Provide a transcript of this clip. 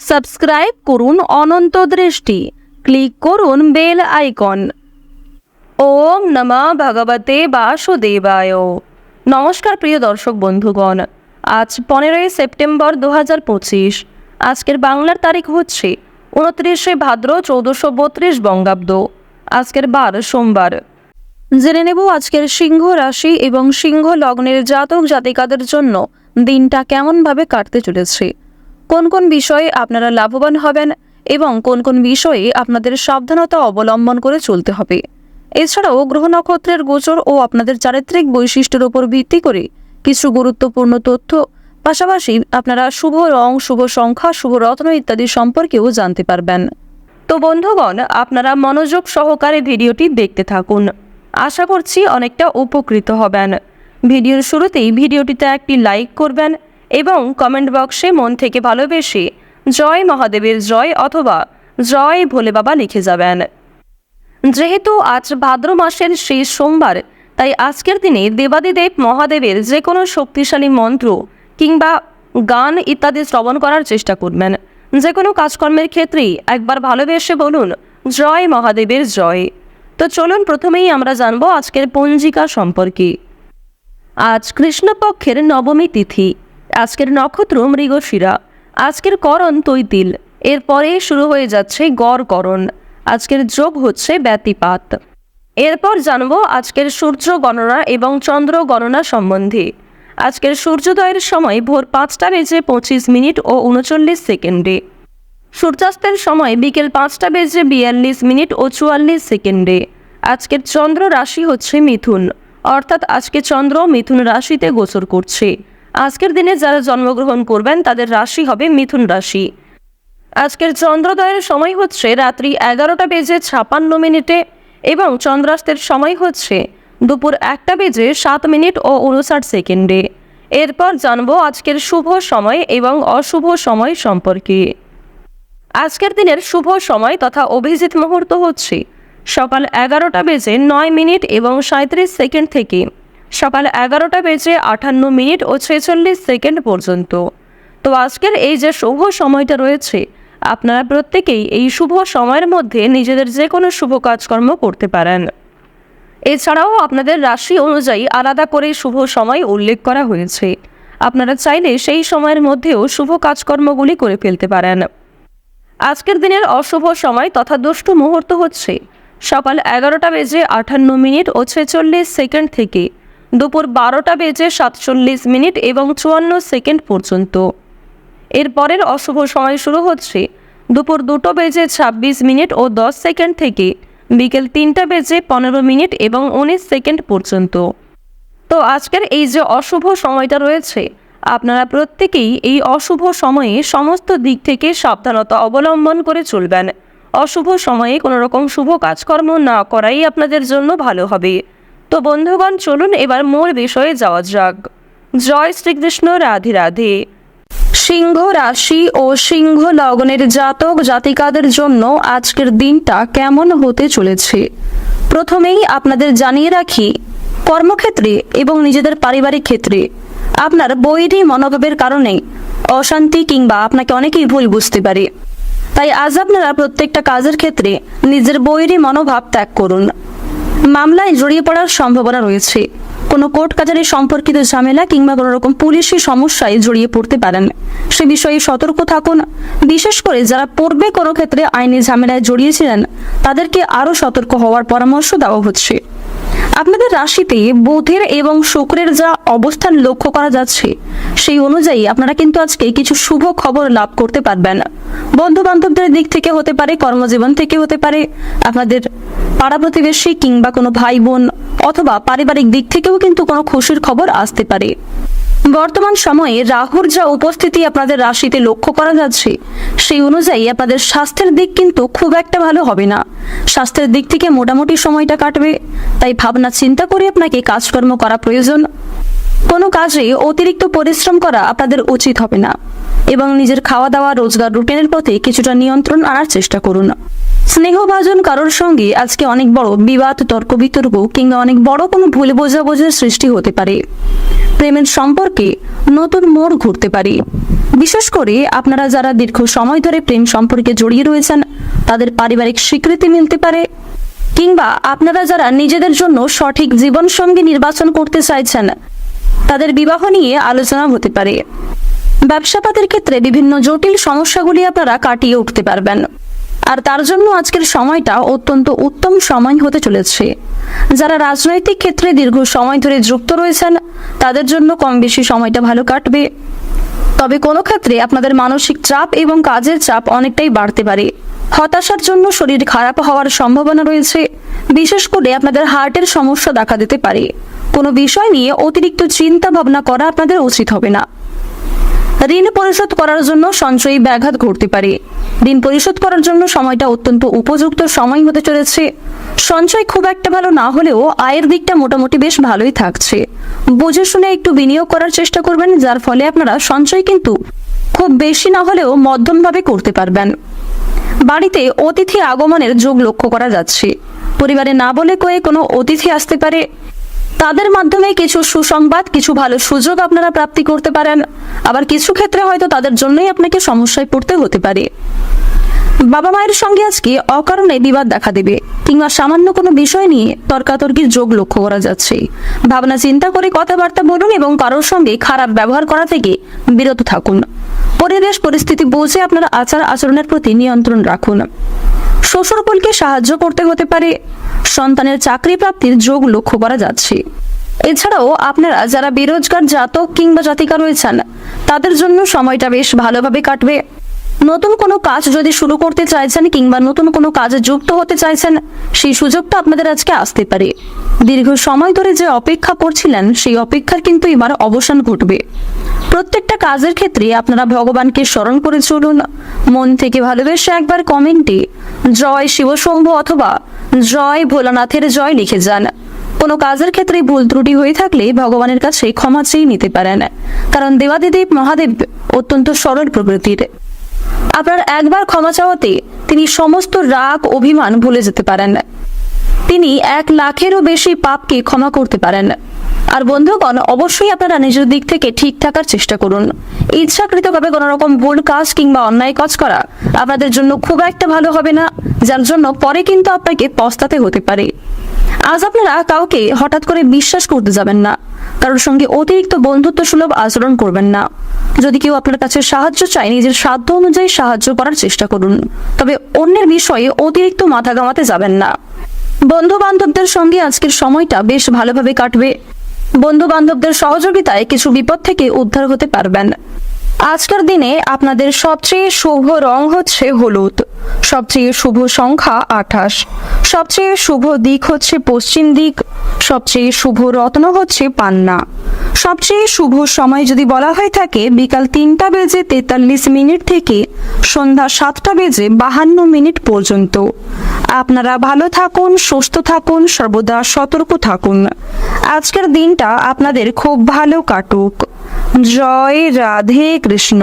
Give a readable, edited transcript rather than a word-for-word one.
Subscribe করুন অনন্ত দৃষ্টি, click করুন বেল আইকন। ওম নমঃ ভগবতে বাসুদেবায়। নমস্কার প্রিয় দর্শক বন্ধুগণ, আজ 15ই সেপ্টেম্বর 2025। আজকের বাংলার তারিখ হচ্ছে 29শে ভাদ্র 1432 বঙ্গাব্দ। আজকের বার সোমবার। জেনে নেব আজকের সিংহ রাশি এবং সিংহ লগ্নের জাতক জাতিকাদের জন্য দিনটা কেমনভাবে কাটতে চলেছে, কোন কোন বিষয়ে আপনারা লাভবান হবেন এবং কোন কোন বিষয়ে আপনাদের সাবধানতা অবলম্বন করে চলতে হবে। এছাড়াও গ্রহ নক্ষত্রের গোচর ও আপনাদের চারিত্রিক বৈশিষ্ট্যের উপর ভিত্তি করে কিছু গুরুত্বপূর্ণ তথ্য, পাশাপাশি আপনারা শুভ রং, শুভ সংখ্যা, শুভ রত্ন ইত্যাদি সম্পর্কেও জানতে পারবেন। তো বন্ধুগণ, আপনারা মনোযোগ সহকারে ভিডিওটি দেখতে থাকুন। আশা করছি অনেকটা উপকৃত হবেন। ভিডিওর শুরুতেই ভিডিওটিতে একটি লাইক করবেন এবং কমেন্ট বক্সে মন থেকে ভালোবেসে জয় মহাদেবের জয় অথবা জয় ভোলে বাবা লিখে যাবেন। যেহেতু আজ ভাদ্র মাসের শেষ সোমবার, তাই আজকের দিনে দেবাদিদেব মহাদেবের যে কোনো শক্তিশালী মন্ত্র কিংবা গান ইত্যাদি শ্রবণ করার চেষ্টা করবেন। যে কোনো কাজকর্মের ক্ষেত্রেই একবার ভালোবেসে বলুন জয় মহাদেবের জয়। তো চলুন প্রথমেই আমরা জানব আজকের পঞ্জিকা সম্পর্কে। আজ কৃষ্ণপক্ষের নবমী তিথি। আজকের নক্ষত্র মৃগশিরা। আজকের করণ তৈতিল। এরপরে শুরু হয়ে যাচ্ছে গড়করণ। আজকের যোগ হচ্ছে ব্যতিপাত। এরপর জানব আজকের সূর্য গণনা এবং চন্দ্র গণনা সম্বন্ধে। আজকের সূর্যোদয়ের সময় ভোর 5টা বেজে 25 ও 39 সেকেন্ডে। সূর্যাস্তের সময় বিকেল 5টা বেজে 42 ও 44 সেকেন্ডে। আজকের চন্দ্র রাশি হচ্ছে মিথুন, অর্থাৎ আজকে চন্দ্র মিথুন রাশিতে গোচর করছে। আজকের দিনে যারা জন্মগ্রহণ করবেন তাদের রাশি হবে মিথুন রাশি। আজকের চন্দ্রোদয়ের সময় হচ্ছে রাত্রি 11টা বেজে 56 এবং চন্দ্রাস্তের সময় হচ্ছে দুপুর 1টা বেজে 7 ও 59 সেকেন্ডে। এরপর জানবো আজকের শুভ সময় এবং অশুভ সময় সম্পর্কে। আজকের দিনের শুভ সময় তথা অভিজিৎ মুহূর্ত হচ্ছে সকাল 11টা বেজে 9 এবং 37 সেকেন্ড থেকে সকাল 11টা বেজে 58 ও 46 সেকেন্ড পর্যন্ত। তো আজকের এই যে শুভ সময়টা রয়েছে, আপনারা প্রত্যেকেই এই শুভ সময়ের মধ্যে নিজেদের যে কোনো শুভ কাজকর্ম করতে পারেন। এছাড়াও আপনাদের রাশি অনুযায়ী আলাদা করে শুভ সময় উল্লেখ করা হয়েছে। আপনারা চাইলে সেই সময়ের মধ্যেও শুভ কাজকর্মগুলি করে ফেলতে পারেন। আজকের দিনের অশুভ সময় তথা দুষ্টু মুহূর্ত হচ্ছে সকাল 11টা বেজে 58 ও 46 সেকেন্ড থেকে দুপুর 12টা বেজে 47 এবং 54 সেকেন্ড পর্যন্ত। এরপরের অশুভ সময় শুরু হচ্ছে দুপুর 2টা বেজে 26 ও 10 সেকেন্ড থেকে বিকেল 3টা বেজে 15 এবং 19 সেকেন্ড পর্যন্ত। তো আজকের এই যে অশুভ সময়টা রয়েছে, আপনারা প্রত্যেকেই এই অশুভ সময়ে সমস্ত দিক থেকে সাবধানতা অবলম্বন করে চলবেন। অশুভ সময়ে কোনো রকম শুভ কাজকর্ম না করাই আপনাদের জন্য ভালো হবে। তো বন্ধুগণ, চলুন এবার মূল বিষয়ে যাওয়া যাক। জয় শ্রীকৃষ্ণ, রাধে রাধে। সিংহ রাশি ও সিংহ লগ্নের জাতক জাতিকাদের জন্য আজকের দিনটা কেমন হতে চলেছে প্রথমেই আপনাদের জানিয়ে রাখি, কর্মক্ষেত্রে এবং নিজেদের পারিবারিক ক্ষেত্রে আপনার বৈরী মনোভাবের কারণে অশান্তি কিংবা আপনাকে অনেকেই ভুল বুঝতে পারে। তাই আজ আপনারা প্রত্যেকটা কাজের ক্ষেত্রে নিজের বৈরী মনোভাব ত্যাগ করুন। মামলায় জড়িয়ে পড়ার সম্ভাবনা রয়েছে। কোনো কোর্ট কাছারি সম্পর্কিত ঝামেলা কিংবা কোনো রকম পুলিশি সমস্যায় জড়িয়ে পড়তে পারেন, সে বিষয়ে সতর্ক থাকুন। বিশেষ করে যারা পূর্বে কোনো ক্ষেত্রে আইনি ঝামেলায় জড়িয়েছিলেন তাদেরকে আরও সতর্ক হওয়ার পরামর্শ দেওয়া হচ্ছে। আপনাদের রাশিতে বুধের এবং শুক্রের যা অবস্থান লক্ষ্য করা যাচ্ছে, সেই অনুযায়ী আপনারা কিন্তু আজকে কিছু শুভ খবর লাভ করতে পারবেন। বন্ধু বান্ধবদের দিক থেকে হতে পারে, কর্মজীবন থেকে হতে পারে, আপনাদের পাড়া প্রতিবেশী কিংবা কোনো ভাই বোন অথবা পারিবারিক দিক থেকেও কিন্তু কোনো খুশির খবর আসতে পারে। বর্তমান সময়ে রাহুর যা উপস্থিতি আপনাদের রাশিতে লক্ষ্য করা যাচ্ছে, সেই অনুযায়ী আপনাদের স্বাস্থ্যের দিক কিন্তু খুব একটা ভালো হবে না। স্বাস্থ্যের দিক থেকে মোটামুটি সময়টা কাটবে, তাই ভাবনা চিন্তা করে আপনাকে কাজকর্ম করা প্রয়োজন। কোনো কাজে অতিরিক্ত পরিশ্রম করা আপনাদের উচিত হবে না এবং নিজের খাওয়া দাওয়া, রোজগার রুটিনের প্রতি কিছুটা নিয়ন্ত্রণ আনার চেষ্টা করুন। স্নেহভাজন কারোর সঙ্গে আজকে অনেক বড় বিবাদ, তর্ক বিতর্ক কিংবা অনেক বড় কোনো ভুল বোঝাবুঝির সৃষ্টি হতে পারে। প্রেমের সম্পর্কে নতুন মোড় ঘুরতে পারে। বিশেষ করে আপনারা যারা দীর্ঘ সময় ধরে প্রেম সম্পর্কে জড়িয়ে রয়েছেন তাদের পারিবারিক স্বীকৃতি মিলতে পারে, কিংবা আপনারা যারা নিজেদের জন্য সঠিক জীবনসঙ্গী নির্বাচন করতে চাইছেন তাদের বিবাহ নিয়ে আলোচনা হতে পারে। ব্যবসাপাতের ক্ষেত্রে বিভিন্ন জটিল সমস্যাগুলি আপনারা কাটিয়ে উঠতে পারবেন, আর তার জন্য আজকের সময়টা অত্যন্ত উত্তম সময় হতে চলেছে। যারা রাজনৈতিক ক্ষেত্রে দীর্ঘ সময় ধরে যুক্ত রয়েছেন তাদের জন্য কম বেশি সময়টা ভালো কাটবে, তবে কোনো ক্ষেত্রে আপনাদের মানসিক চাপ এবং কাজের চাপ অনেকটাই বাড়তে পারে। হতাশার জন্য শরীর খারাপ হওয়ার সম্ভাবনা রয়েছে, বিশেষ করে আপনাদের হার্টের সমস্যা দেখা দিতে পারে। কোনো বিষয় নিয়ে অতিরিক্ত চিন্তা ভাবনা করা আপনাদের উচিত হবে না। ঋণ পরিশোধ করার জন্য সঞ্চয়ী ব্যাঘাত ঘটতে পারে। ঋণ পরিশোধ করার জন্য সময়টা অত্যন্ত উপযুক্ত সময় হতে চলেছে। সঞ্চয় খুব একটা ভালো না হলেও আয়ের দিকটা মোটামুটি বেশ ভালোই থাকছে। বুঝে শুনে একটু বিনিয়োগ করার চেষ্টা করবেন, যার ফলে আপনারা সঞ্চয় কিন্তু খুব বেশি না হলেও মধ্যমভাবে করতে পারবেন। বাড়িতে অতিথি আগমনের যোগ লক্ষ্য করা যাচ্ছে। পরিবারে না বলে কয়ে কোনো অতিথি আসতে পারে, তাদের মাধ্যমে কিছু সুসংবাদ, কিছু ভালো সুযোগ আপনারা প্রাপ্তি করতে পারেন। আবার কিছু ক্ষেত্রে হয়তো তাদের জন্যই আপনাকে সমস্যায় পড়তে হতে পারে। বাবা মায়ের সঙ্গে আজকে অকারণে বিবাদ দেখা দেবে, কিংবা সামান্য কোনো বিষয় নিয়ে তর্কাতর্কির যোগ লক্ষ্য করা যাচ্ছে। ভাবনা চিন্তা করে কথাবার্তা বলুন এবং কারোর সঙ্গে খারাপ ব্যবহার করা থেকে বিরত থাকুন। পরিবেশ পরিস্থিতি বুঝে আপনার আচার আচরণের প্রতি নিয়ন্ত্রণ রাখুন। শ্বশুরকুলকে সাহায্য করতে হতে পারে। সন্তানের চাকরি প্রাপ্তির যোগ লক্ষ্য করা যাচ্ছে। এছাড়াও আপনারা যারা বেরোজগার জাতক কিংবা জাতিকা রয়েছেন তাদের জন্য সময়টা বেশ ভালোভাবে কাটবে। নতুন কোনো কাজ যদি শুরু করতে চাইছেন কিংবা নতুন কোনো কাজে যুক্ত হতে চাইছেন, সেই সুযোগটা আপনাদের আজকে আসতে পারে। দীর্ঘ সময় ধরে যে অপেক্ষা করছিলেন সেই অপেক্ষার কিন্তু এবার অবসান ঘটবে। প্রত্যেকটা কাজের ক্ষেত্রে আপনারা ভগবানকে স্মরণ করে চলুন। মন থেকে ভালোবেসে একবার কমেন্টে জয় শিবশম্ভু অথবা জয় ভোলানাথের জয় লিখে যান। কোনো কাজের ক্ষেত্রে ভুল ত্রুটি হয়ে থাকলে ভগবানের কাছে ক্ষমা চেয়ে নিতে পারেন, কারণ দেবাদিদেব মহাদেব অত্যন্ত সরল প্রকৃতির। আপনার একবার ক্ষমা চাওয়াতে তিনি সমস্ত রাগ অভিমান ভুলে যেতে পারেন। তিনি 1 লাখেরও বেশি পাপকে ক্ষমা করতে পারেন। আর বন্ধুগণ, অবশ্যই আপনারা নিজের দিক থেকে ঠিক থাকার চেষ্টা করুন। ইচ্ছাকৃতভাবে কোনো রকম ভুল কাজ কিংবা অন্যায় কাজ করা আপনাদের জন্য খুব একটা ভালো হবে না, যার জন্য পরে কিন্তু আপনাকে পস্তাতে হতে পারে। আজ আপনারা কাউকে হঠাৎ করে বিশ্বাস করতে যাবেন না, কারোর সঙ্গে অতিরিক্ত বন্ধুত্ব সুলভ আচরণ করবেন না। যদি কেউ আপনার কাছে সাহায্য চায় নিজের সাধ্য অনুযায়ী সাহায্য করার চেষ্টা করুন, তবে অন্যের বিষয়ে অতিরিক্ত মাথা ঘামাতে যাবেন না। বন্ধু বান্ধবদের সঙ্গে আজকের সময়টা বেশ ভালোভাবে কাটবে। বন্ধু বান্ধবদের সহযোগিতায় কিছু বিপদ থেকে উদ্ধার হতে পারবেন। আজকের দিনে আপনাদের সবচেয়ে শুভ রং হচ্ছে হলুদ, সবচেয়ে শুভ সংখ্যা 28, সবচেয়ে শুভ দিক হচ্ছে পশ্চিম দিক, সবচেয়ে শুভ রত্ন হচ্ছে পান্না। সবচেয়ে শুভ সময় যদি বলা হয়ে থাকে বিকাল 3:43 থেকে সন্ধ্যা 7:52 পর্যন্ত। আপনারা ভালো থাকুন, সুস্থ থাকুন, সর্বদা সতর্ক থাকুন। আজকের দিনটা আপনাদের খুব ভালো কাটুক। জয় রাধে কৃষ্ণ।